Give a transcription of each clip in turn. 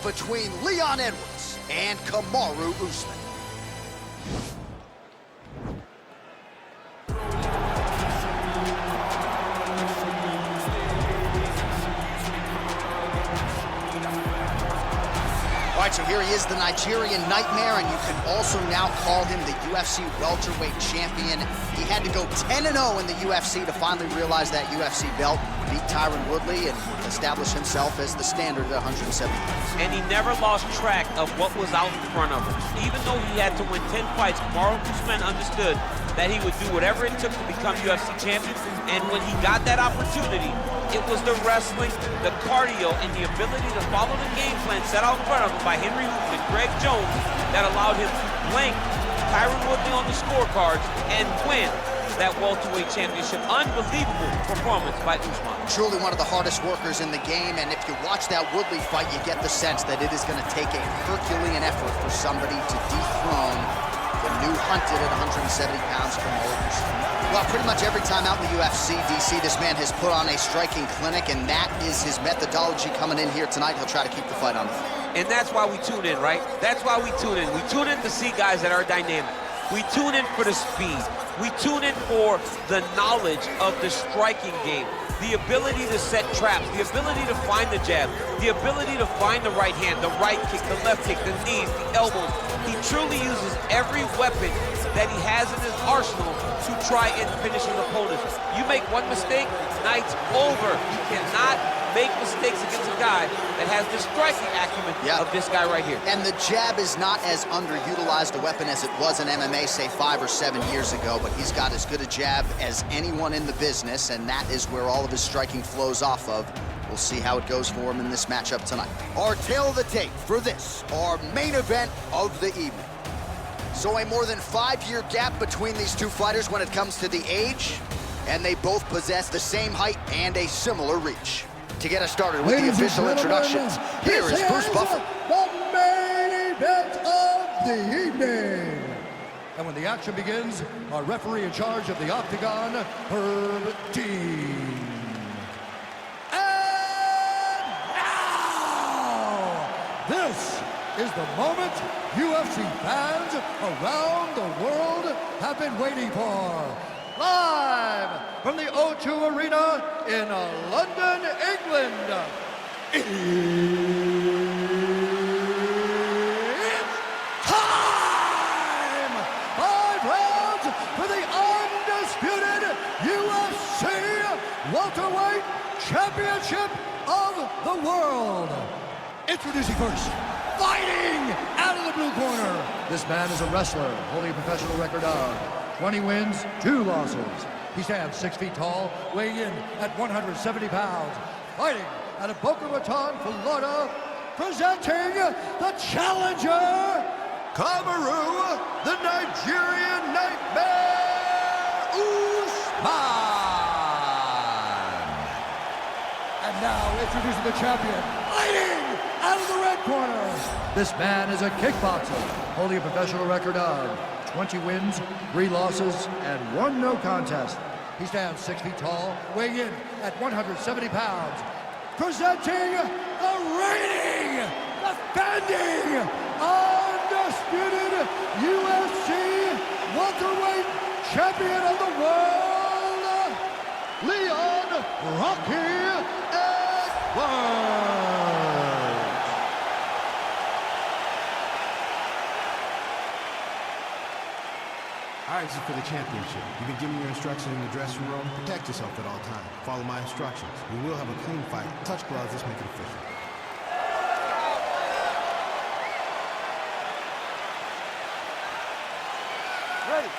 between Leon Edwards and Kamaru Usman. All right, so here he is, the Nigerian Nightmare, and you can also now call him the UFC welterweight champion. He had to go 10-0 in the UFC to finally realize that UFC belt, beat Tyron Woodley, and establish himself as the standard at 170 pounds. And he never lost track of what was out in front of him. Even though he had to win 10 fights, Kamaru Usman understood that he would do whatever it took to become UFC champion, and when he got that opportunity, it was the wrestling, the cardio, and the ability to follow the game plan set out in front of him by Henry Hooft and Greg Jones that allowed him to blank Tyron Woodley on the scorecards and win that welterweight championship. Unbelievable performance by Usman. Truly one of the hardest workers in the game, and if you watch that Woodley fight, you get the sense that it is going to take a Herculean effort for somebody to dethrone the new hunted at 170 pounds from Usman. Well, pretty much every time out in the UFC, DC, this man has put on a striking clinic, and that is his methodology coming in here tonight. He'll try to keep the fight on the feet. And that's why we tune in, right? That's why we tune in. We tune in to see guys that are dynamic. We tune in for the speed. We tune in for the knowledge of the striking game, the ability to set traps, the ability to find the jab, the ability to find the right hand, the right kick, the left kick, the knees, the elbows. He truly uses every weapon that he has in his arsenal to try and finish his opponents. You make one mistake, night's over. You cannot make mistakes against a guy that has the striking acumen of this guy right here. And the jab is not as underutilized a weapon as it was in MMA, say 5 or 7 years ago, but he's got as good a jab as anyone in the business, and that is where all of his striking flows off of. We'll see how it goes for him in this matchup tonight. Our tail of the tape for this, our main event of the evening. So a more than 5-year gap between these two fighters when it comes to the age, and they both possess the same height and a similar reach. To get us started with the official introductions, here is Bruce Buffer. The main event of the evening. And when the action begins, our referee in charge of the Octagon, Herb Dean. And now, this is the moment UFC fans around the world have been waiting for. Live from the O2 Arena in London, England. It's time! 5 rounds for the undisputed UFC Welterweight Championship of the World. Introducing first, fighting out of the blue corner. This man is a wrestler holding a professional record of 20 wins, 2 losses. He stands 6 feet tall, weighing in at 170 pounds. Fighting out of Boca Raton, Florida, presenting the challenger, Kamaru, the Nigerian Nightmare, Usman. And now introducing the champion, fighting out of the red corner. This man is a kickboxer, holding a professional record of 20 wins, 3 losses, and 1 no contest. He stands 6 feet tall, weighing in at 170 pounds. Presenting the reigning, defending, undisputed UFC welterweight champion of the world, Leon Rocky Edwards. All right, this is for the championship. You've been giving your instructions in the dressing room. Protect yourself at all times. Follow my instructions. We will have a clean fight. Touch gloves, let's make it official. Ready.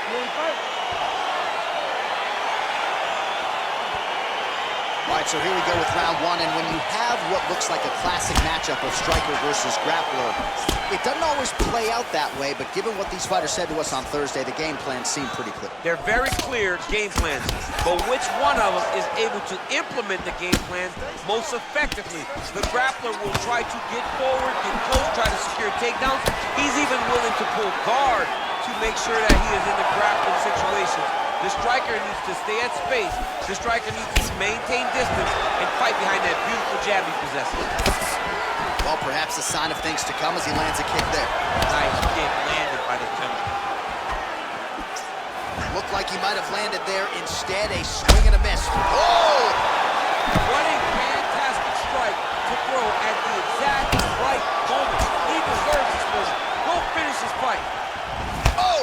Ready, fight. All right, so here we go with round 1, and when you have what looks like a classic matchup of striker versus grappler, it doesn't always play out that way, but given what these fighters said to us on Thursday, the game plan seemed pretty clear. They're very clear game plans, but which one of them is able to implement the game plan most effectively? The grappler will try to get forward, get close, try to secure takedowns. He's even willing to pull guard to make sure that he is in the grappling situation. The striker needs to stay at space. The striker needs to maintain distance and fight behind that beautiful jab he possesses. Well, perhaps a sign of things to come as he lands a kick there. Nice kick landed by the gentleman. Looked like he might have landed there. Instead, a swing and a miss. Oh! What a fantastic strike to throw at the exact right moment. He deserves this moment. Go finish his fight. Oh!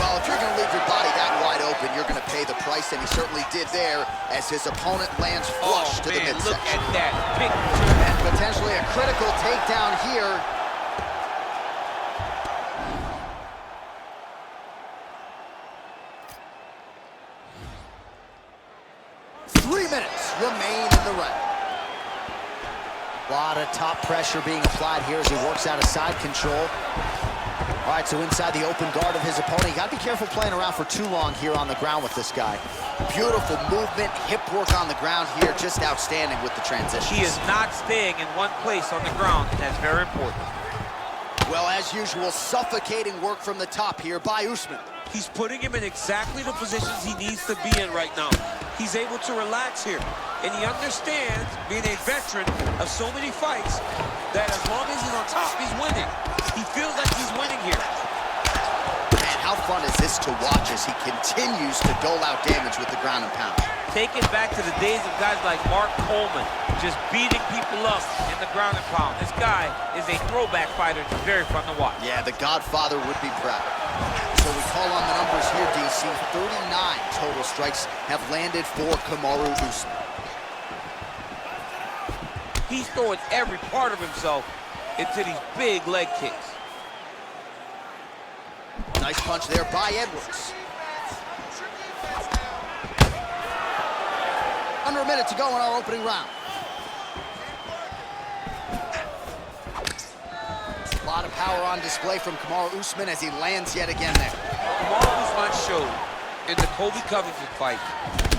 Well, if you're going to leave your body that wide open, you're going to pay the price, and he certainly did there as his opponent lands flush to the midsection. Look at that picture. And potentially a critical takedown here. Remain in the round. A lot of top pressure being applied here as he works out of side control. All right, so inside the open guard of his opponent. You got to be careful playing around for too long here on the ground with this guy. Beautiful movement, hip work on the ground here. Just outstanding with the transition. He is not staying in one place on the ground. That's very important. Well, as usual, suffocating work from the top here by Usman. He's putting him in exactly the positions he needs to be in right now. He's able to relax here. And he understands, being a veteran of so many fights, that as long as he's on top, he's winning. He feels like he's winning here. Man, how fun is this to watch as he continues to dole out damage with the ground and pound? Take it back to the days of guys like Mark Coleman, just beating people up in the ground and pound. This guy is a throwback fighter. It's very fun to watch. Yeah, the Godfather would be proud. So we call on the numbers here, DC. 39 total strikes have landed for Kamaru Usman. He's throwing every part of himself into these big leg kicks. Nice punch there by Edwards. Under a minute to go in our opening round. A lot of power on display from Kamaru Usman as he lands yet again there. Kamaru Usman showed in the Colby Covington fight,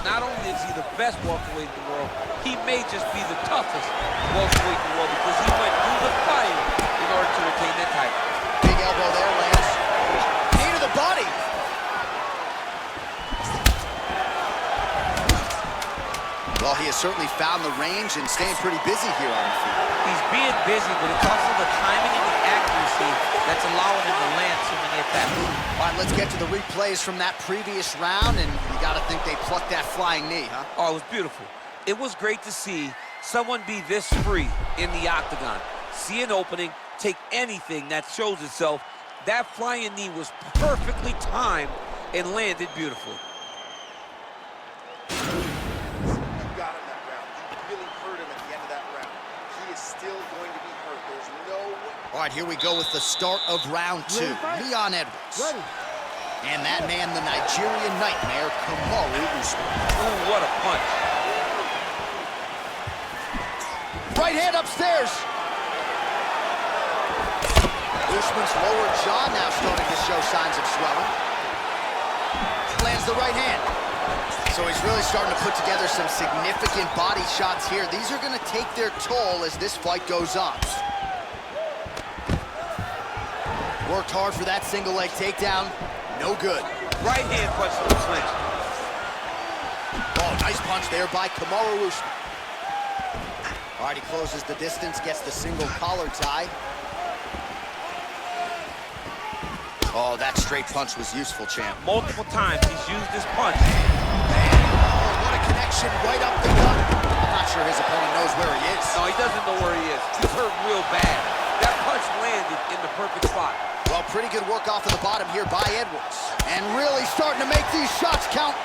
not only is he the best welterweight in the world, he may just be the toughest welterweight in the world because he went through the fire in order to retain that title. Big elbow there, lands. Knee to the body. Well, he has certainly found the range and staying pretty busy here on the field. He's being busy, but it's also the timing and the accuracy that's allowing him to land so many attacks. All right, let's get to the replays from that previous round, and you got to think they plucked that flying knee, huh? Oh, it was beautiful. It was great to see someone be this free in the octagon. See an opening, take anything that shows itself. That flying knee was perfectly timed and landed beautifully. All right, here we go with the start of round two. Leon Edwards. Ready. And that man, the Nigerian nightmare, Kamaru Usman. Ooh, what a punch. Right hand upstairs. Usman's lower jaw now starting to show signs of swelling. Lands the right hand. So he's really starting to put together some significant body shots here. These are going to take their toll as this fight goes on. Worked hard for that single leg takedown. No good. Right hand punch to the clinch. Oh, nice punch there by Kamaru Usman. All right, he closes the distance, gets the single collar tie. Oh, that straight punch was useful, champ. Multiple times he's used this punch. Man, oh, what a connection right up the gut. I'm not sure his opponent knows where he is. No, he doesn't know where he is. He's hurt real bad. That punch landed in the perfect spot. Well, pretty good work off of the bottom here by Edwards. And really starting to make these shots count.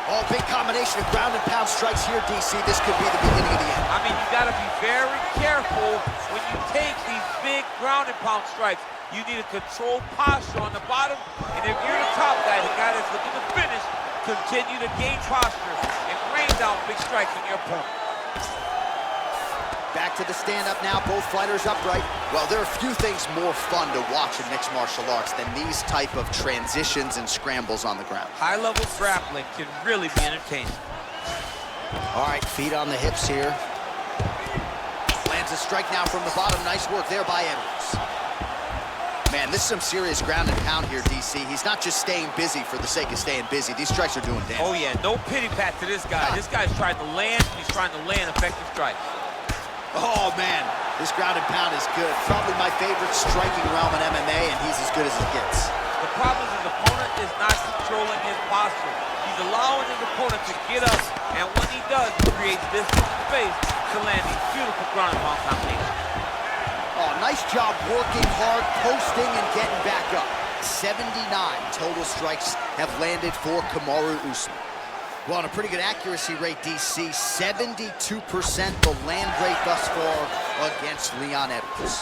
Oh, big combination of ground and pound strikes here, DC. This could be the beginning of the end. I mean, you got to be very careful when you take these big ground and pound strikes. You need a controlled posture on the bottom. And if you're the top guy, the guy that's looking to finish, continue to gain posture and rain down big strikes on your opponent. Back to the stand-up now, both fighters upright. Well, there are few things more fun to watch in mixed martial arts than these type of transitions and scrambles on the ground. High-level grappling can really be entertaining. All right, feet on the hips here. Lands a strike now from the bottom. Nice work there by Edwards. Man, this is some serious ground and pound here, DC. He's not just staying busy for the sake of staying busy. These strikes are doing damage. Oh, yeah, no pity pat to this guy. This guy's trying to land, he's trying to land effective strikes. Oh, man, this ground and pound is good. Probably my favorite striking realm in MMA, and he's as good as it gets. The problem is his opponent is not controlling his posture. He's allowing his opponent to get up, and when he does, he creates distance and space to land these beautiful ground and pound combinations. Oh, nice job working hard, posting, and getting back up. 79 total strikes have landed for Kamaru Usman. Well, on a pretty good accuracy rate, DC, 72% the land rate thus far against Leon Edwards.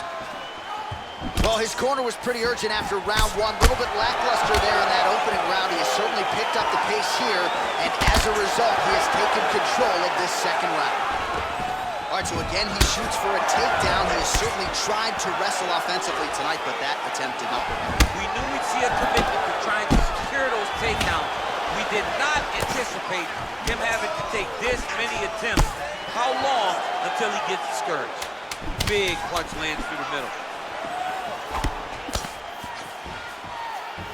Well, his corner was pretty urgent after round one. A little bit lackluster there in that opening round. He has certainly picked up the pace here, and as a result, he has taken control of this second round. All right, so again, he shoots for a takedown. He has certainly tried to wrestle offensively tonight, but that attempt did not work. We knew we'd see a commitment to trying to secure those takedowns. We did not anticipate him having to take this many attempts. How long until he gets discouraged? Big punch lands through the middle.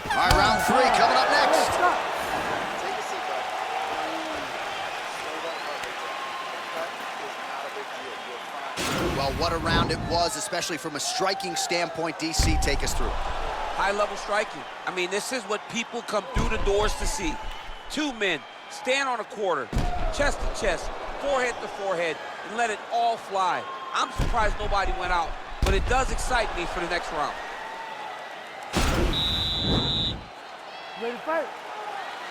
All right, round three coming up next. Well, what a round it was, especially from a striking standpoint. DC, take us through. High-level striking. I mean, this is what people come through the doors to see. Two men stand on a quarter, chest to chest, forehead to forehead, and let it all fly. I'm surprised nobody went out, but it does excite me for the next round. Ready to fight?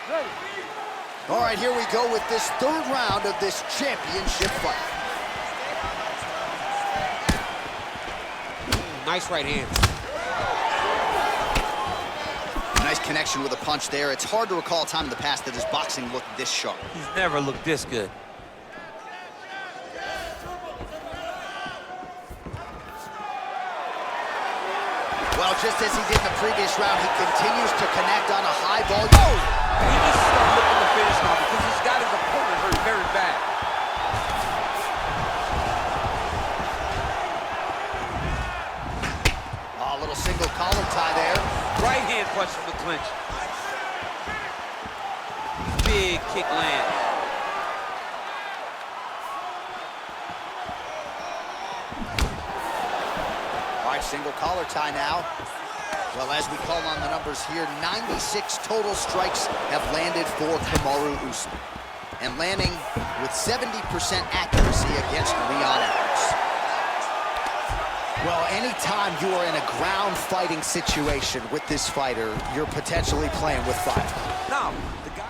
Ready. All right, here we go with this third round of this championship fight. Nice right hand. Nice connection with a punch there. It's hard to recall a time in the past that his boxing looked this sharp. He's never looked this good. Well, just as he did in the previous round, he continues to connect on a high volume. Oh! He just started looking to finish now because he's got his opponent hurt very bad. Oh, a little single collar tie there. Right hand punch from the clinch. Big kick land. All right, single collar tie now. Well, as we call on the numbers here, 96 total strikes have landed for Kamaru Usman. And landing with 70% accuracy against Leon Edwards. Well, anytime you are in a ground fighting situation with this fighter, you're potentially playing with fire. Now, the guy...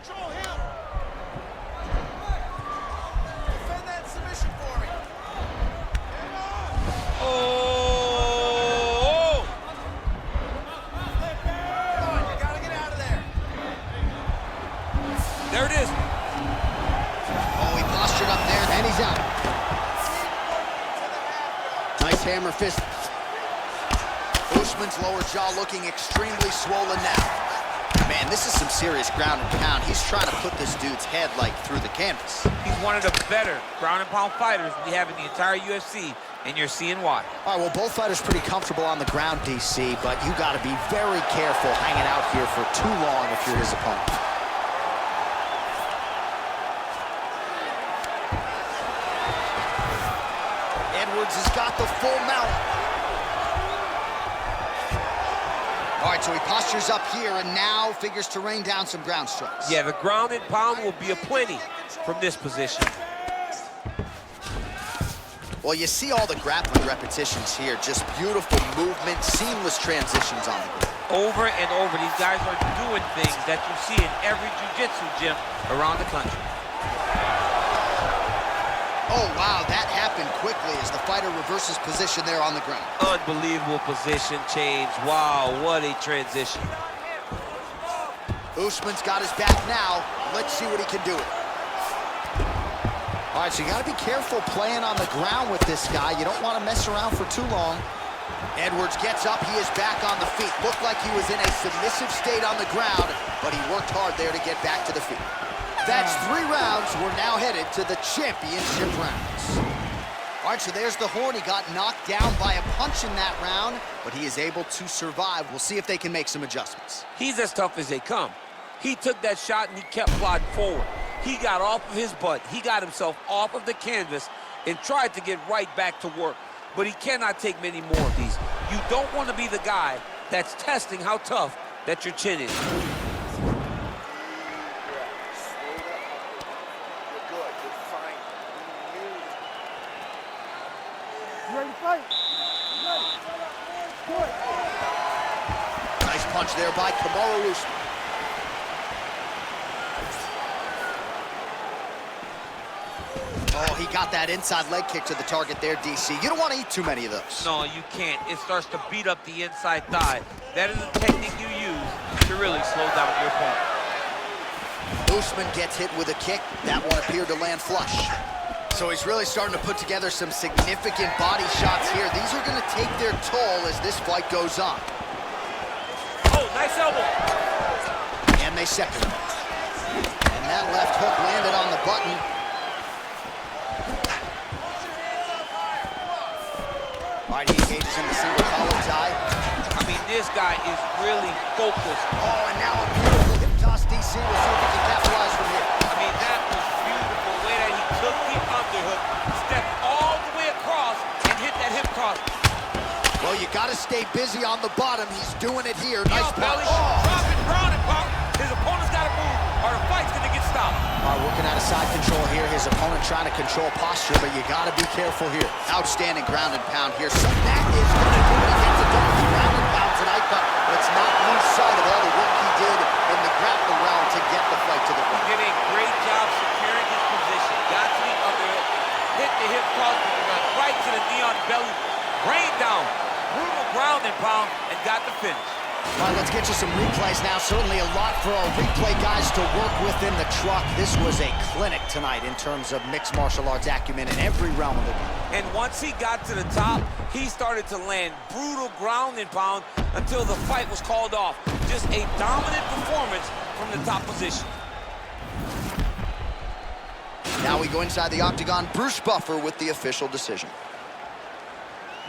Control him. Defend that submission for me. Oh! Come on, you gotta get out of there. There it is. Oh, he postured up there, and he's out. Nice hammer fist. Usman's lower jaw looking extremely swollen now. Man, this is some serious ground and pound. He's trying to put this dude's head, like, through the canvas. He's one of the better ground and pound fighters we have in the entire UFC, and you're seeing why. All right, well, both fighters pretty comfortable on the ground, DC, but you got to be very careful hanging out here for too long if you're his opponent. Edwards has got the full mount. All right, so he postures up here and now figures to rain down some ground strikes. Yeah, the ground and pound will be aplenty from this position. Well, you see all the grappling repetitions here. Just beautiful movement, seamless transitions on the ground. Over and over, these guys are doing things that you see in every jiu-jitsu gym around the country. Oh, wow, that happened quickly as the fighter reverses position there on the ground. Unbelievable position change. Wow, what a transition. Usman's got his back now. Let's see what he can do with it. All right, so you got to be careful playing on the ground with this guy. You don't want to mess around for too long. Edwards gets up. He is back on the feet. Looked like he was in a submissive state on the ground, but he worked hard there to get back to the feet. That's 3 rounds. We're now headed to the championship rounds. All right, so there's the horn. He got knocked down by a punch in that round, but he is able to survive. We'll see if they can make some adjustments. He's as tough as they come. He took that shot and he kept plodding forward. He got off of his butt. He got himself off of the canvas and tried to get right back to work. But he cannot take many more of these. You don't want to be the guy that's testing how tough that your chin is. Nice punch there by Kamaru Usman. Oh, he got that inside leg kick to the target there, DC. You don't want to eat too many of those. No, you can't. It starts to beat up the inside thigh. That is a technique you use to really slow down your opponent. Usman gets hit with a kick. That one appeared to land flush. So he's really starting to put together some significant body shots here. These are going to take their toll as this fight goes on. Oh, nice elbow. And they separate. And that left hook landed on the button. All right, he engages in the single collar tie. I mean, this guy is really focused. Oh, and now a beautiful hip toss, DC. We'll see if he can capitalize from here. I mean, that was beautiful. The way that he took the underhook, stepped all the way across, and hit that hip toss. Well, you got to stay busy on the bottom. He's doing it here. Nice belly. punch. Drop it, ground and pound. His opponent's got to move, or the fight's going to get stopped. All right, working out of side control here. His opponent trying to control posture, but you got to be careful here. Outstanding ground and pound here. So that is going to do it. He gets a double ground and pound tonight, but let's not lose sight of all the work he did in the grappling round to get the fight to the ground. He did a great job securing his position. Got to the underhook, hit the hip toss, right to the knee on belly, rained down, brutal ground and pound, and got the finish. All right, let's get you some replays now. Certainly a lot for our replay guys to work with in the truck. This was a clinic tonight in terms of mixed martial arts acumen in every realm of the game. And once he got to the top, he started to land brutal ground and pound until the fight was called off. Just a dominant performance from the top position. Now we go inside the octagon. Bruce Buffer with the official decision.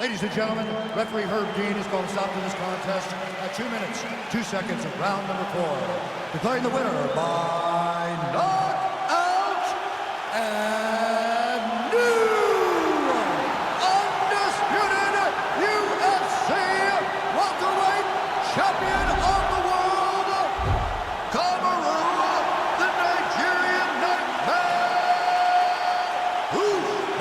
Ladies and gentlemen, referee Herb Dean has called a stop to this contest at 2 minutes, 2 seconds of round number 4. Declaring the winner by knockout and new undisputed UFC welterweight champion of the world, Kamaru, the Nigerian Nightmare Usman.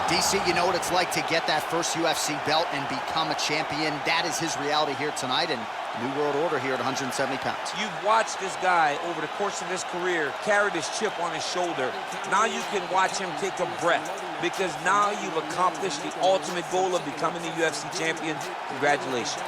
DC, you know what it's like to get that first UFC belt and become a champion. That is his reality here tonight, and new world order here at 170 pounds. You've watched this guy over the course of his career carry this chip on his shoulder. Now you can watch him take a breath, because now you've accomplished the ultimate goal of becoming the UFC champion. Congratulations.